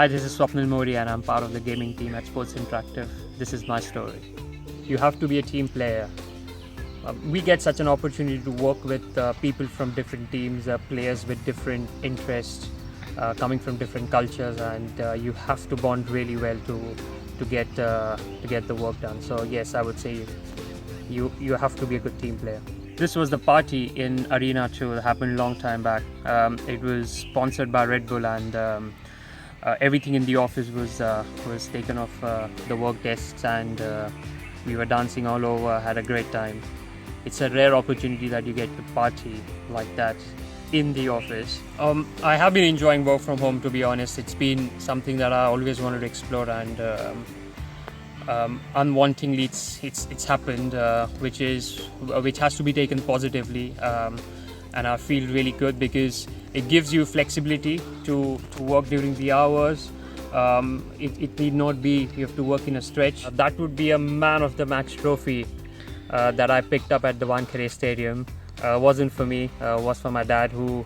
Hi, this is Swapnil Morye and I'm part of the gaming team at Sports Interactive. This is my story. You have to be a team player. We get such an opportunity to work with people from different teams, players with different interests, coming from different cultures, and you have to bond really well to get the work done. So yes, I would say you have to be a good team player. This was the party in Arena 2 that happened a long time back. It was sponsored by Red Bull, and everything in the office was taken off the work desks, and we were dancing all over, had a great time. It's a rare opportunity that you get to party like that in the office. I have been enjoying work from home, to be honest. It's been something that I always wanted to explore, and unwantingly it's happened, which has to be taken positively, and I feel really good because it gives you flexibility to work during the hours. It need not be you have to work in a stretch. That would be a man of the match trophy that I picked up at the Wankhede Stadium. Wasn't for me, was for my dad, who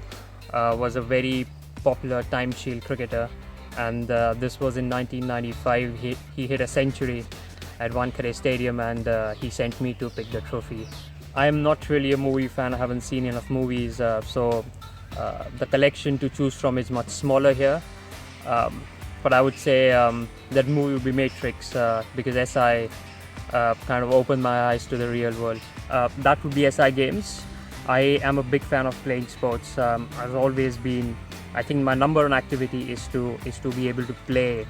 was a very popular time shield cricketer, and this was in 1995. He hit a century at Wankhede Stadium, and he sent me to pick the trophy. I am not really a movie fan. I haven't seen enough movies, so the collection to choose from is much smaller here. But I would say that movie would be Matrix, because SI kind of opened my eyes to the real world. That would be SI games. I am a big fan of playing sports. I've always been. I think my number one activity is to be able to play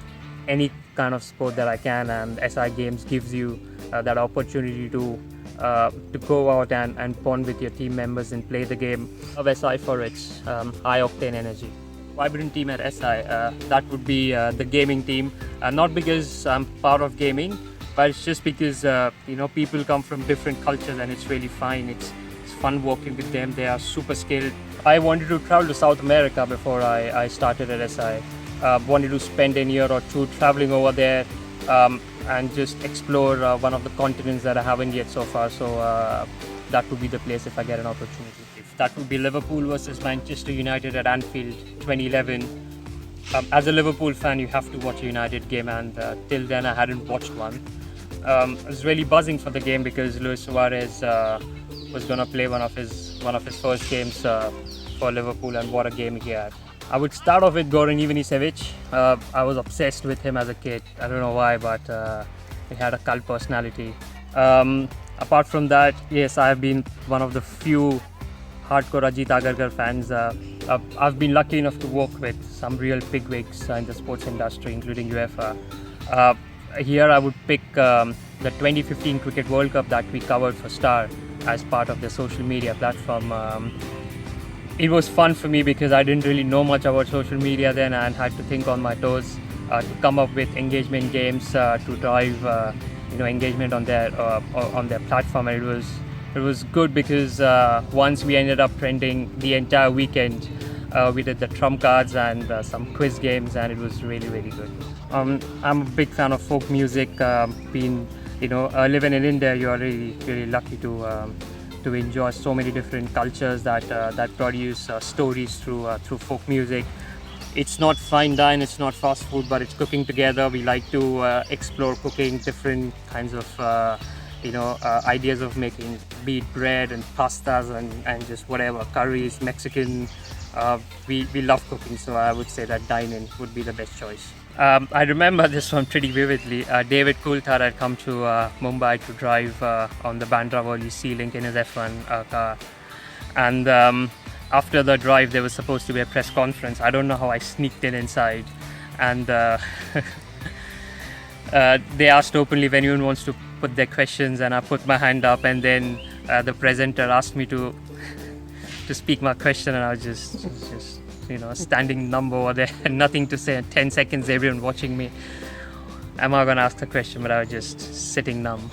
any kind of sport that I can, and SI games gives you that opportunity to go out and bond with your team members and play the game. Of SI for its high-octane energy. Vibrant team at SI, that would be the gaming team. Not because I'm part of gaming, but it's just because people come from different cultures, and it's really fine. It's fun working with them. They are super skilled. I wanted to travel to South America before I started at SI. Wanted to spend a year or two traveling over there and just explore one of the continents that I haven't yet so far. So that would be the place if I get an opportunity. That would be Liverpool versus Manchester United at Anfield 2011. As a Liverpool fan, you have to watch a United game, and till then I hadn't watched one. I was really buzzing for the game because Luis Suarez was going to play one of his first games for Liverpool, and what a game he had. I would start off with Goran Ivanisevic. I was obsessed with him as a kid. I don't know why, but he had a cult personality. Apart from that, yes, I have been one of the few hardcore Ajit Agarkar fans. I've been lucky enough to work with some real bigwigs in the sports industry, including UEFA. Here I would pick the 2015 Cricket World Cup that we covered for Star as part of the social media platform. It was fun for me because I didn't really know much about social media then, and had to think on my toes to come up with engagement games to drive engagement on their platform. And it was good because once we ended up trending the entire weekend. We did the trump cards and some quiz games, and it was really, really good. I'm a big fan of folk music. Living in India, you are really, really lucky to enjoy so many different cultures that produce stories through folk music. It's not fine dine, it's not fast food, but it's cooking together. We like to explore cooking, different kinds of ideas of making, be it bread and pastas and just whatever, curries, Mexican. We love cooking, so I would say that dine-in would be the best choice. I remember this one pretty vividly. David Coulthard had come to Mumbai to drive on the Bandra Worli Sea-Link in his F1 car, and after the drive there was supposed to be a press conference. I don't know how I sneaked in inside, and they asked openly if anyone wants to put their questions, and I put my hand up, and then the presenter asked me to speak my question, and I was just standing numb over there, nothing to say. 10 seconds, everyone watching me. Am I gonna ask the question? But I was just sitting numb.